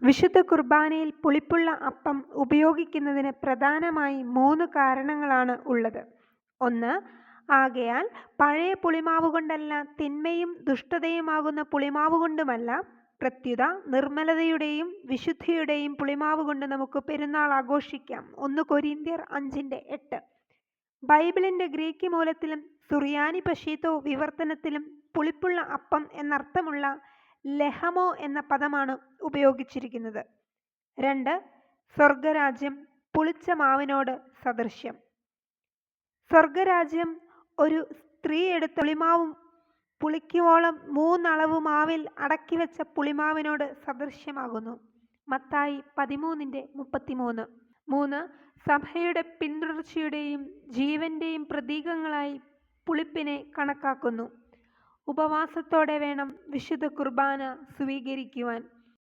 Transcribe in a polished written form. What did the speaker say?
വിശുദ്ധ കുർബാനയിൽ പുളിപ്പുള്ള അപ്പം ഉപയോഗിക്കുന്നതിന് പ്രധാനമായി 3 കാരണങ്ങളാണ് ഉള്ളത്. 1. ആകയാൽ പഴയ പുളിമാവുകൊണ്ടല്ല, തിന്മയും ദുഷ്ടതയുമാകുന്ന പുളിമാവുകൊണ്ടുമല്ല, പ്രത്യുത നിർമ്മലതയുടെയും വിശുദ്ധിയുടെയും പുളിമാവുകൊണ്ട് നമുക്ക് പെരുന്നാൾ ആഘോഷിക്കാം. 1 കൊരിന്ത്യർ 5:8. ബൈബിളിന്റെ ഗ്രീക്ക് മൂലത്തിലും സുറിയാനി പശീത്തോ വിവർത്തനത്തിലും പുളിപ്പുള്ള അപ്പം എന്നർത്ഥമുള്ള ലെഹമോ എന്ന പദമാണ് ഉപയോഗിച്ചിരിക്കുന്നത്. 2. സ്വർഗരാജ്യം പുളിച്ച മാവിനോട് സദൃശ്യം. സ്വർഗരാജ്യം ഒരു സ്ത്രീ എടുത്ത പുളിമാവും പുളിക്കുവോളം 3 അളവ് മാവിൽ അടക്കിവെച്ച പുളിമാവിനോട് സദൃശ്യമാകുന്നു. മത്തായി 13:33. 3. സഭയുടെ പിന്തുടർച്ചയുടെയും ജീവന്റെയും പ്രതീകങ്ങളായി പുളിപ്പിനെ കണക്കാക്കുന്നു. ഉപവാസത്തോടെ വേണം വിശുദ്ധ കുർബാന സ്വീകരിക്കുവാൻ.